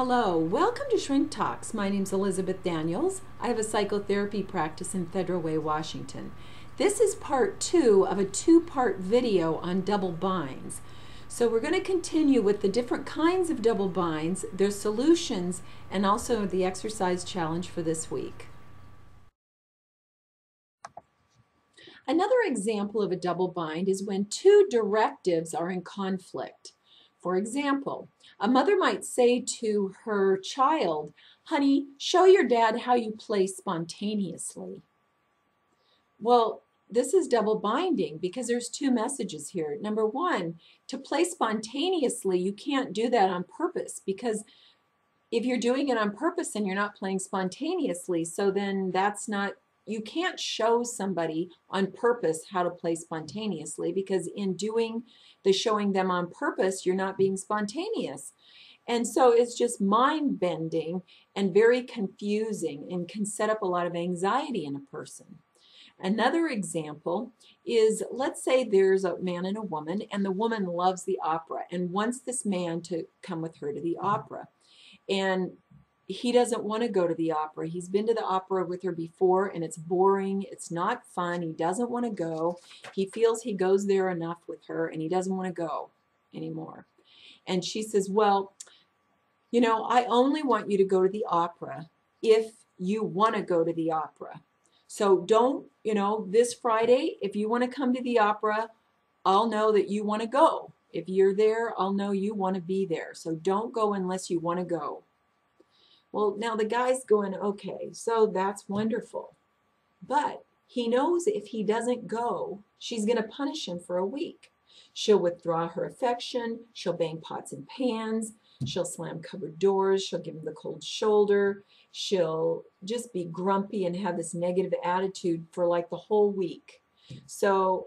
Hello, welcome to Shrink Talks. My name's Elizabeth Daniels. I have a psychotherapy practice in Federal Way, Washington. This is part 2 of a 2-part video on double binds. So we're going to continue with the different kinds of double binds, their solutions, and also the exercise challenge for this week. Another example of a double bind is when two directives are in conflict. For example, a mother might say to her child, "Honey, show your dad how you play spontaneously." Well, this is double binding because there's two messages here. Number one, to play spontaneously, you can't do that on purpose, because if you're doing it on purpose and you're not playing spontaneously, so then you can't show somebody on purpose how to play spontaneously, because in doing the showing them on purpose, you're not being spontaneous. And so it's just mind-bending and very confusing and can set up a lot of anxiety in a person. Another example is, let's say there's a man and a woman, and the woman loves the opera and wants this man to come with her to the opera. And he doesn't want to go to the opera. He's been to the opera with her before, and it's boring. It's not fun. He doesn't want to go. He feels he goes there enough with her, and he doesn't want to go anymore. And she says, "Well, you know, I only want you to go to the opera if you want to go to the opera. So don't, this Friday, if you want to come to the opera, I'll know that you want to go. If you're there, I'll know you want to be there. So don't go unless you want to go." Well, now the guy's going, okay, so that's wonderful. But he knows if he doesn't go, she's going to punish him for a week. She'll withdraw her affection. She'll bang pots and pans. She'll slam cupboard doors. She'll give him the cold shoulder. She'll just be grumpy and have this negative attitude for like the whole week. So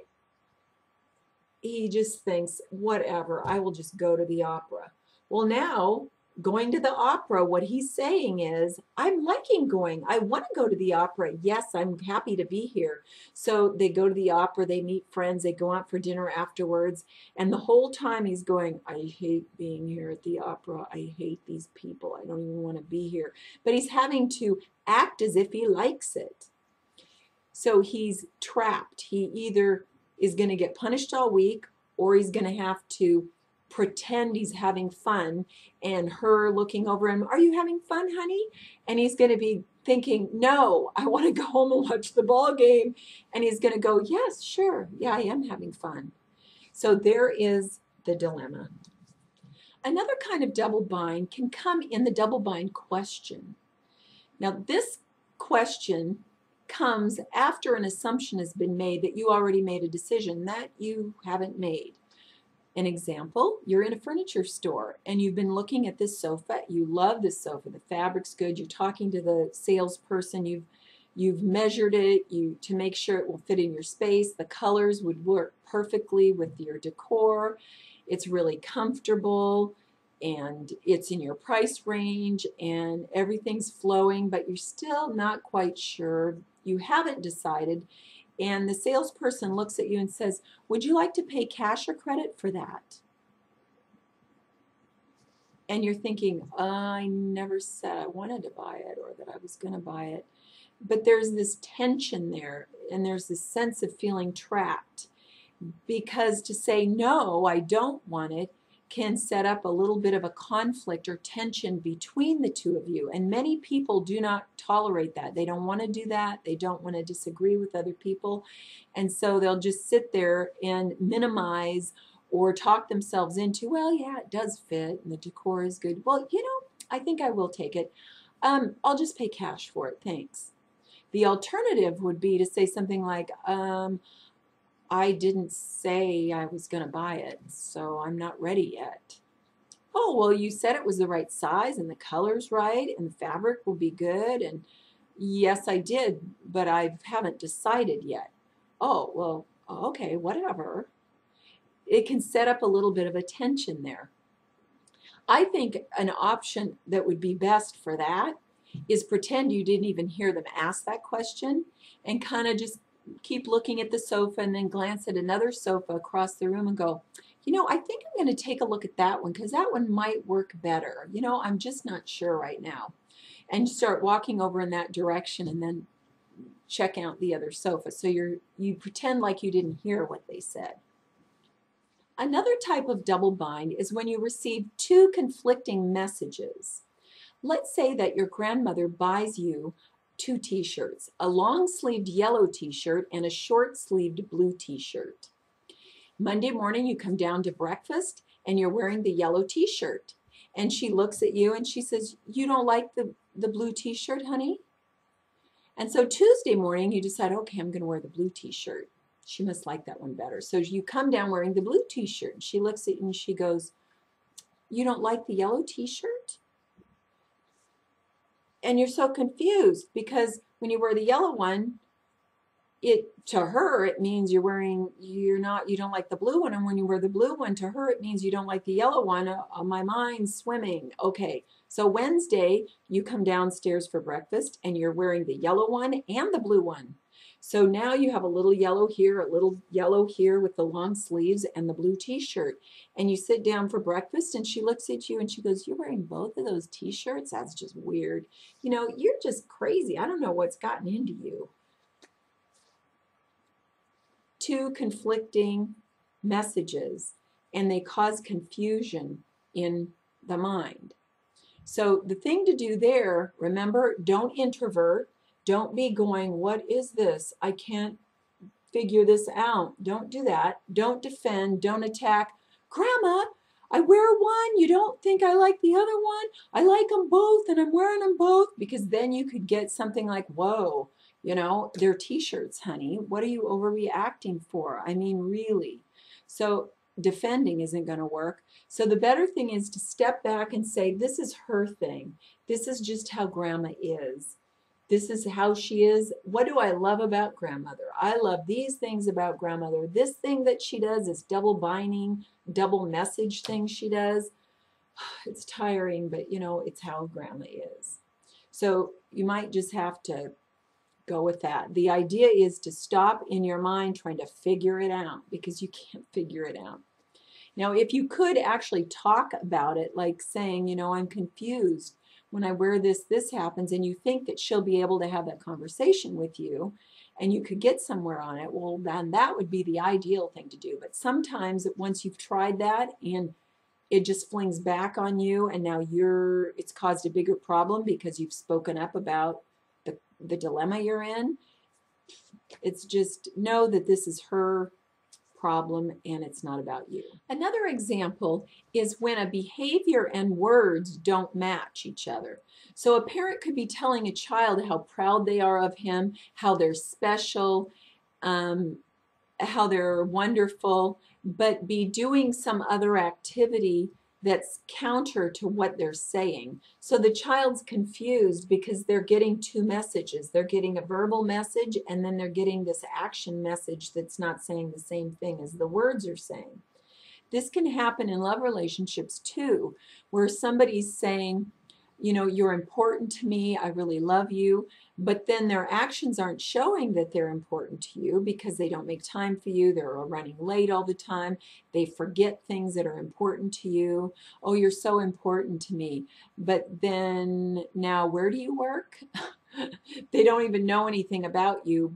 he just thinks, whatever, I will just go to the opera. Well, now, going to the opera, what he's saying is, I'm liking going. I want to go to the opera. Yes, I'm happy to be here. So they go to the opera, they meet friends, they go out for dinner afterwards, and the whole time he's going, I hate being here at the opera. I hate these people. I don't even want to be here. But he's having to act as if he likes it. So he's trapped. He either is going to get punished all week, or he's going to have to pretend he's having fun, and her looking over him, "Are you having fun, honey?" And he's going to be thinking, "No, I want to go home and watch the ball game." And he's going to go, "Yes, sure. Yeah, I am having fun." So there is the dilemma. Another kind of double bind can come in the double bind question. Now, this question comes after an assumption has been made that you already made a decision that you haven't made. An example, you're in a furniture store and you've been looking at this sofa. You love this sofa. The fabric's good. You're talking to the salesperson. You've measured it to make sure it will fit in your space. The colors would work perfectly with your decor. It's really comfortable and it's in your price range and everything's flowing, but you're still not quite sure. You haven't decided. And the salesperson looks at you and says, "Would you like to pay cash or credit for that?" And you're thinking, I never said I wanted to buy it or that I was going to buy it. But there's this tension there, and there's this sense of feeling trapped. Because to say, "No, I don't want it," can set up a little bit of a conflict or tension between the two of you. And many people do not tolerate that. They don't want to do that. They don't want to disagree with other people. And so they'll just sit there and minimize or talk themselves into, "Well, yeah, it does fit and the decor is good. Well, I think I will take it. I'll just pay cash for it. Thanks." The alternative would be to say something like, "I didn't say I was going to buy it, so I'm not ready yet." "Oh, well, you said it was the right size and the color's right and the fabric will be good." And "Yes, I did, but I haven't decided yet." "Oh, well, okay, whatever." It can set up a little bit of a tension there. I think an option that would be best for that is pretend you didn't even hear them ask that question and kind of just keep looking at the sofa and then glance at another sofa across the room and go, I think I'm going to take a look at that one because that one might work better. I'm just not sure right now. And start walking over in that direction and then check out the other sofa. So you pretend like you didn't hear what they said. Another type of double bind is when you receive two conflicting messages. Let's say that your grandmother buys you two t-shirts, a long-sleeved yellow t-shirt and a short-sleeved blue t-shirt. Monday morning you come down to breakfast and you're wearing the yellow t-shirt. And she looks at you and she says, "You don't like the blue t-shirt, honey?" And so Tuesday morning you decide, okay, I'm going to wear the blue t-shirt. She must like that one better. So you come down wearing the blue t-shirt. She looks at you and she goes, "You don't like the yellow t-shirt?" And you're so confused because when you wear the yellow one, to her it means you don't like the blue one, and when you wear the blue one, to her it means you don't like the yellow one. My mind's swimming. Okay, so Wednesday you come downstairs for breakfast and you're wearing the yellow one and the blue one. So now you have a little yellow here, a little yellow here with the long sleeves and the blue t-shirt. And you sit down for breakfast and she looks at you and she goes, "You're wearing both of those t-shirts? That's just weird. You're just crazy. I don't know what's gotten into you." Two conflicting messages, and they cause confusion in the mind. So the thing to do there, remember, don't introvert. Don't be going, "What is this? I can't figure this out." Don't do that. Don't defend. Don't attack. "Grandma, I wear one. You don't think I like the other one? I like them both and I'm wearing them both." Because then you could get something like, "Whoa, they're t-shirts, honey. What are you overreacting for? I mean, really." So defending isn't going to work. So the better thing is to step back and say, "This is her thing. This is just how Grandma is. This is how she is. What do I love about grandmother? I love these things about grandmother. This thing that she does is double binding, double message thing she does. It's tiring, but it's how grandma is." So you might just have to go with that. The idea is to stop in your mind trying to figure it out, because you can't figure it out. Now, if you could actually talk about it, like saying, "I'm confused. When I wear this, this happens," and you think that she'll be able to have that conversation with you and you could get somewhere on it, well, then that would be the ideal thing to do. But sometimes once you've tried that and it just flings back on you, and now it's caused a bigger problem because you've spoken up about the dilemma you're in, it's just know that this is her problem and it's not about you. Another example is when a behavior and words don't match each other. So a parent could be telling a child how proud they are of him, how they're special, how they're wonderful, but be doing some other activity that's counter to what they're saying. So the child's confused because they're getting two messages. They're getting a verbal message and then they're getting this action message that's not saying the same thing as the words are saying. This can happen in love relationships too, where somebody's saying, "You're important to me, I really love you," but then their actions aren't showing that they're important to you because they don't make time for you, they're running late all the time, they forget things that are important to you. "Oh, you're so important to me," but then now where do you work? They don't even know anything about you,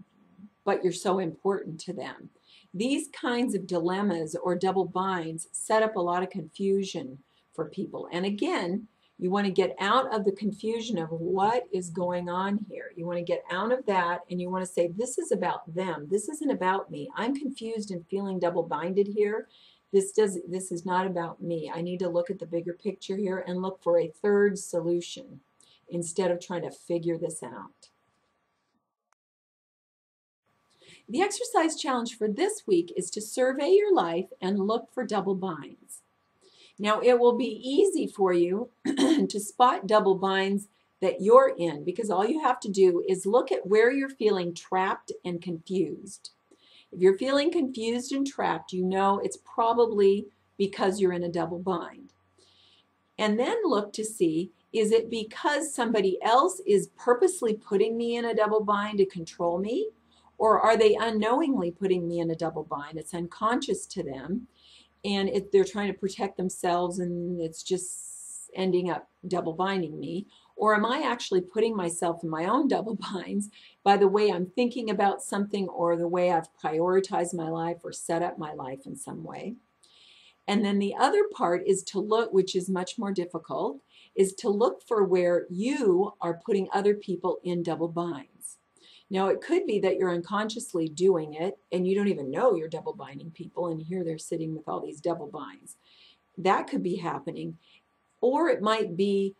but you're so important to them. These kinds of dilemmas or double binds set up a lot of confusion for people. And again, you want to get out of the confusion of what is going on here. You want to get out of that and you want to say, "This is about them. This isn't about me. I'm confused and feeling double binded here. This is not about me. I need to look at the bigger picture here and look for a third solution instead of trying to figure this out." The exercise challenge for this week is to survey your life and look for double binds. Now, it will be easy for you to spot double binds that you're in, because all you have to do is look at where you're feeling trapped and confused. If you're feeling confused and trapped, you know it's probably because you're in a double bind. And then look to see, is it because somebody else is purposely putting me in a double bind to control me? Or are they unknowingly putting me in a double bind? It's unconscious to them, and they're trying to protect themselves, and it's just ending up double binding me. Or am I actually putting myself in my own double binds by the way I'm thinking about something, or the way I've prioritized my life or set up my life in some way? And then the other part is to look, which is much more difficult, is to look for where you are putting other people in double binds. Now, it could be that you're unconsciously doing it and you don't even know you're double binding people, and here they're sitting with all these double binds. That could be happening. Or it might be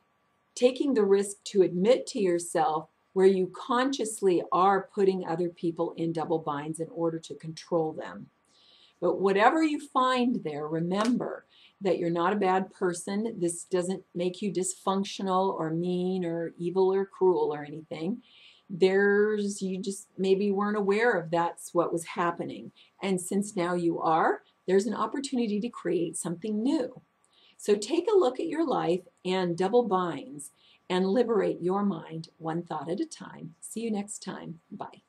taking the risk to admit to yourself where you consciously are putting other people in double binds in order to control them. But whatever you find there, remember that you're not a bad person. This doesn't make you dysfunctional or mean or evil or cruel or anything. You just maybe weren't aware of that's what was happening. And since now you are, there's an opportunity to create something new. So take a look at your life and double binds and liberate your mind one thought at a time. See you next time. Bye.